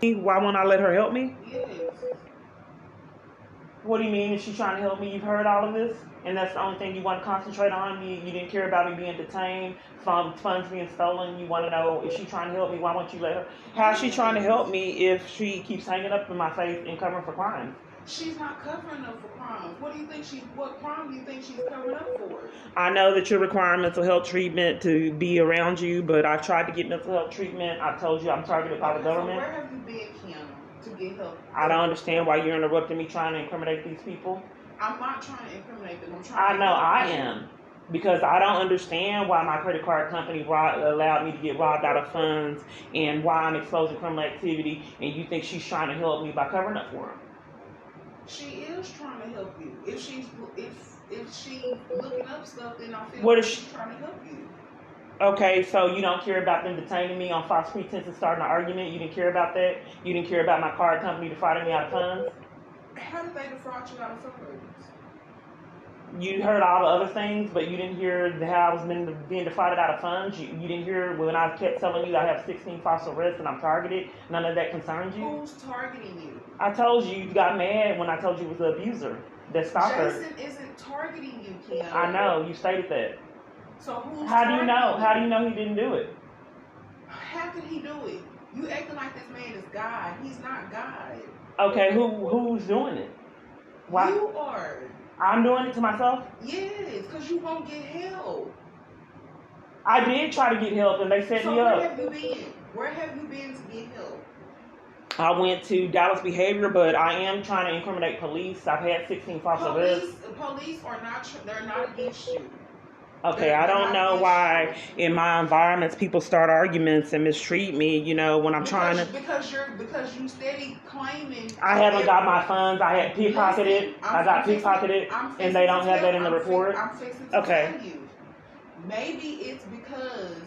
Why won't I let her help me? Yes. What do you mean? Is she trying to help me? You've heard all of this? And that's the only thing you want to concentrate on? You didn't care about me being detained, funds being stolen. You want to know, is she trying to help me? Why won't you let her? How's she trying to help me if she keeps hanging up in my face and covering for crimes? She's not covering up for crimes. What crime do you think she's covering up for? I know that you're requiring mental health treatment to be around you, but I've tried to get mental health treatment. I've told you I'm targeted by the government. So where have you been, Keyana, to get help? I don't understand why you're interrupting me trying to incriminate these people. I'm not trying to incriminate them. I know I am. Because I don't understand why my credit card company allowed me to get robbed out of funds and why I'm exposing criminal activity, and you think she's trying to help me by covering up for him. She is trying to help you. If she's looking up stuff, then I feel like she's trying to help you. Okay, so you don't care about them detaining me on false pretenses, starting an argument? You didn't care about that? You didn't care about my card company defrauding me out of funds? How did they defraud you out of funds? You heard all the other things, but you didn't hear how I was being defrauded out of funds. You didn't hear when I kept telling you I have 16 false arrests and I'm targeted. None of that concerns you? Who's targeting you? I told you got mad when I told you it was the abuser. That stalker. Jason isn't targeting you, Keyana. I know, you stated that. So who's How do you know? you? How do you know he didn't do it? How could he do it? You acting like this man is God. He's not God. Okay, who's doing it? Why? You are. I'm doing it to myself? Yes, because you won't get help. I did try to get help and they set me up. So where have you been? Where have you been to get help? I went to Dallas Behavior, but I am trying to incriminate police. I've had 16 false arrests. Police are not, they're not against you. Okay, I don't know why in my environments people start arguments and mistreat me, you know, when I'm trying to... Because you steady claiming... I haven't got my funds. I had pickpocketed. I got pickpocketed, and they don't have that in the report. I'm fixing to tell you. Maybe it's because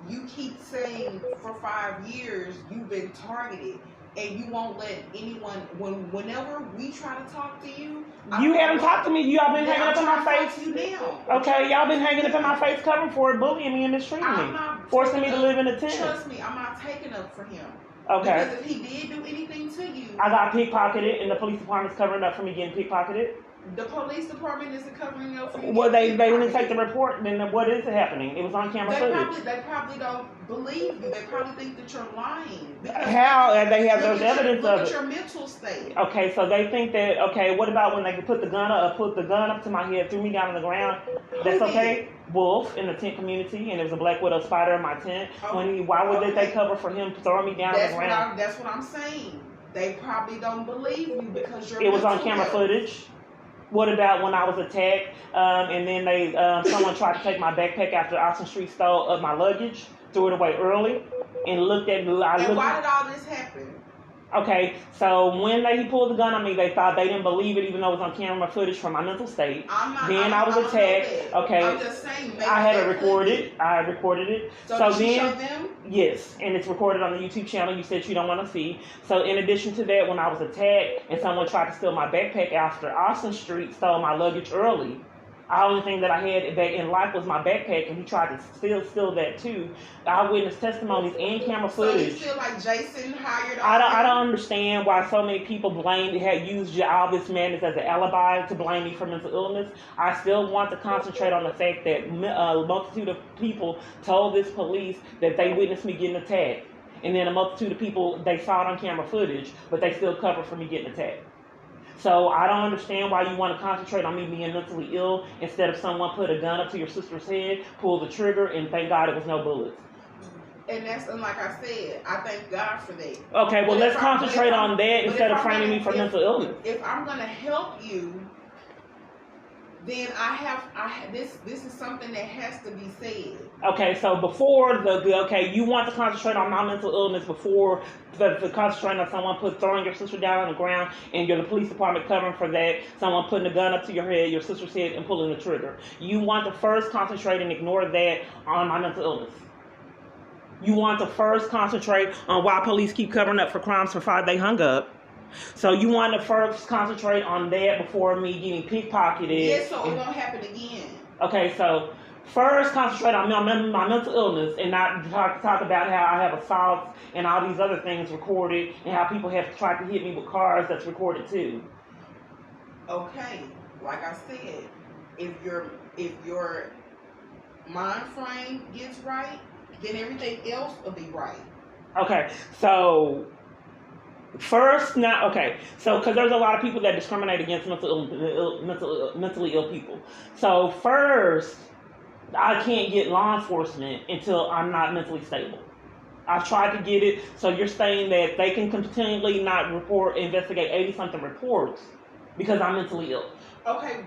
you keep saying for 5 years you've been targeted. And you won't let anyone, whenever we try to talk to you... You haven't talked to me. Y'all been hanging up in my face. You now. Okay, y'all been hanging up in my face covering for it, bullying me and mistreating me. Forcing me to live in a tent. Trust me, I'm not taking up for him. Okay. Because if he did do anything to you... I got pickpocketed and the police department's covering up for me getting pickpocketed. The police department isn't covering up for you. Well, they didn't take the report. Then what is happening? It was on camera footage. They probably don't believe you. They probably think that you're lying. How? And they have those evidence of it. Look at your mental state. Okay, so they think that, okay, what about when they put the gun up to my head, threw me down on the ground? That's okay? Wolf in the tent community, and there was a black widow spider in my tent. Why would they cover for him throwing me down on the ground? That's what I'm saying. They probably don't believe you because you're... It was on camera footage. What about when I was attacked, and then someone tried to take my backpack after Austin Street stole my luggage, threw it away early, and looked at me. Why did all this happen? Okay, so when he pulled the gun on me, they thought they didn't believe it, even though it was on camera footage from my mental state. I was attacked. Okay, I'm just saying. I had it recorded. I recorded it. So did you show them? Yes, and it's recorded on the YouTube channel. You said you don't want to see. So in addition to that, when I was attacked and someone tried to steal my backpack after Austin Street stole my luggage early. The only thing that I had back in life was my backpack, and he tried to steal that too. Eyewitness testimonies and camera footage. So you feel like Jason hired? I don't understand why so many people used all this madness as an alibi to blame me for mental illness. I still want to concentrate on the fact that a multitude of people told this police that they witnessed me getting attacked, and then a multitude of people, they saw it on camera footage, but they still covered for me getting attacked. So I don't understand why you want to concentrate on me being mentally ill instead of someone put a gun up to your sister's head, pull the trigger, and thank God it was no bullets. And like I said, I thank God for that. Okay, well, let's concentrate on that instead of framing me for mental illness. If I'm going to help you, then this is something that has to be said. Okay, so you want to concentrate on my mental illness before the concentrating on someone throwing your sister down on the ground and you're the police department covering for that, someone putting a gun up to your head, your sister's head, and pulling the trigger. You want to first concentrate and ignore that on my mental illness. You want to first concentrate on why police keep covering up for crimes for they hung up. So you want to first concentrate on that before me getting pickpocketed. Yes, so it won't happen again. Okay, so first concentrate on my mental illness and not talk about how I have assaults and all these other things recorded and how people have tried to hit me with cars that's recorded too. Okay, like I said, if your mind frame gets right, then everything else will be right. Okay, so first, not okay. So, because there's a lot of people that discriminate against mentally ill people. So first, I can't get law enforcement until I'm not mentally stable. I've tried to get it. So you're saying that they can continually not investigate 80-something reports because I'm mentally ill. Okay,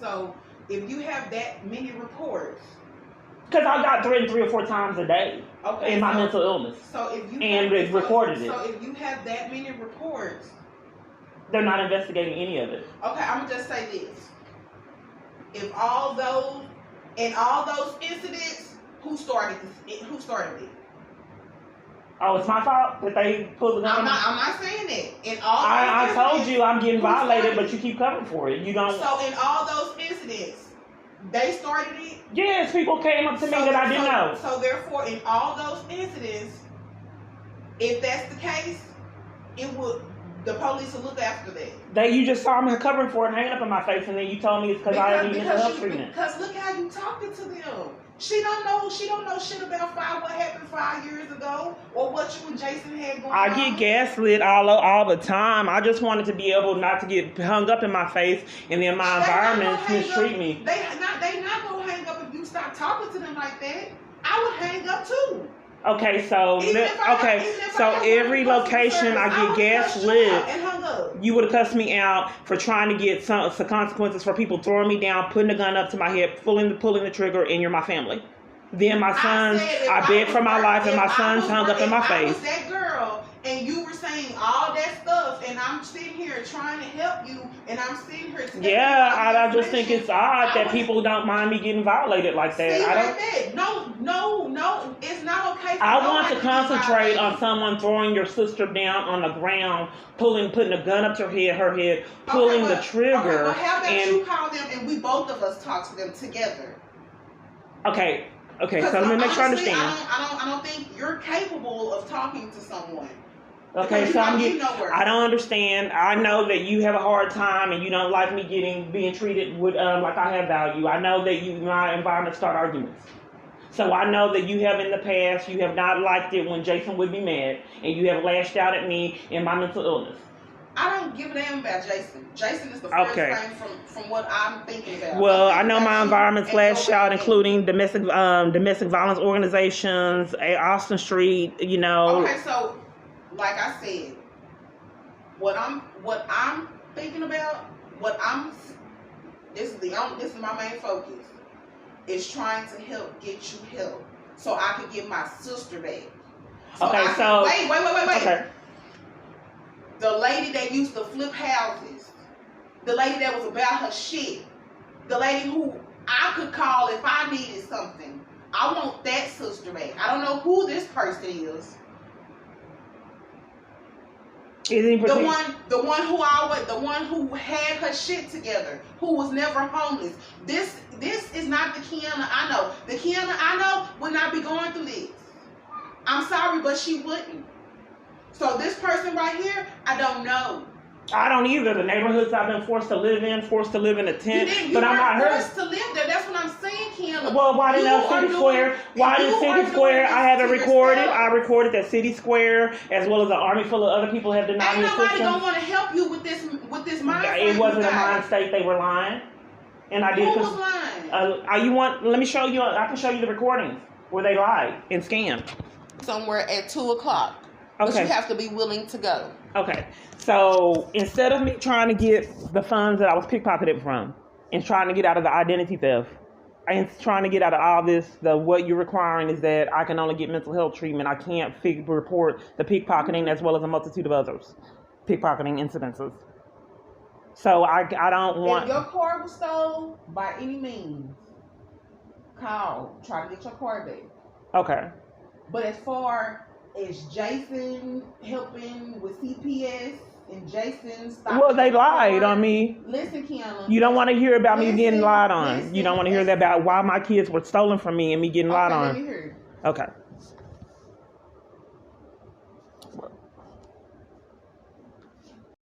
so if you have that many reports. Because I got threatened 3 or 4 times a day in my mental illness. So if you recorded it. So if you have that many reports, they're not investigating any of it. Okay, I'm gonna just say this. If all those incidents, who started it? Oh, it's my fault that they pulled the gun. I'm not saying that. In all I told you I'm getting violated, but you keep covering for it. You don't. So in all those incidents, they started it? Yes, people came up to me that I didn't know. So therefore, in all those incidents, if that's the case, the police will look after that. You just saw me covering for it and hanging up in my face, and then you told me it's because I didn't need mental health treatment. Because look how you talking to them. She don't know shit about what happened 5 years ago or what you and Jason had going on. I get gaslit all the time. I just wanted to be able not to get hung up in my face and then my environment mistreat me. They not gonna hang up if you stop talking to them like that. I would hang up too. Okay, so every location I get gaslit, you would have cussed me out for trying to get some consequences for people throwing me down, putting a gun up to my head, pulling the trigger, and you're my family. Then my sons, I begged for my life, and my sons hung up in my face. I was that girl, and you were saying all that stuff, and I'm sitting here trying to help you, and I'm sitting here. Yeah, I just think it's odd that people don't mind me getting violated like that. No, it's not okay. I want to concentrate on someone throwing your sister down on the ground, putting a gun up to her head, pulling the trigger. Okay, well, how about you call them and we both of us talk to them together? Okay, so let me make sure I understand. I don't think you're capable of talking to someone. Okay, so I don't understand. I know that you have a hard time and you don't like me being treated with like I have value. I know that my environment start arguments. So I know that you have in the past, you have not liked it when Jason would be mad, and you have lashed out at me in my mental illness. I don't give a damn about Jason. Jason is the first thing from what I'm thinking about. Well, I know my environment's lashed out, including domestic violence organizations, Austin Street, Okay, so like I said, what I'm thinking about, this is my main focus, is trying to get you help so I could get my sister back. Wait. Okay. The lady that used to flip houses, the lady that was about her shit, the lady who I could call if I needed something. I want that sister back. I don't know who this person is. The one who had her shit together, who was never homeless. This is not the Keyana I know. The Keyana I know would not be going through this. I'm sorry, but she wouldn't. So this person right here, I don't know. I don't either. The neighborhoods I've been forced to live in a tent, but I'm not forced to live there. That's what I'm saying, Keyana. Well, why didn't City Square? Why did City Square? I have it recorded. I recorded that City Square, as well as an army full of other people have denied me assistance. Ain't nobody gonna want to help you with this mind. It wasn't a mind state. They were lying, and I did. Who was lying? Let me show you. I can show you the recordings where they lied and scammed. Somewhere at 2:00. But you have to be willing to go. Okay. So instead of me trying to get the funds that I was pickpocketed from and trying to get out of the identity theft and trying to get out of all this, what you're requiring is that I can only get mental health treatment. I can't report the pickpocketing as well as a multitude of others pickpocketing incidences. So I don't want... If your car was stolen by any means, try to get your car back. Okay. But as far as Jason helping with CPS and Jason stopped. Well, they lied on me. Listen, Keyana. You don't want to hear about me getting lied on. Listen, You don't want to hear that about why my kids were stolen from me and me getting lied Let on. me hear it. Okay.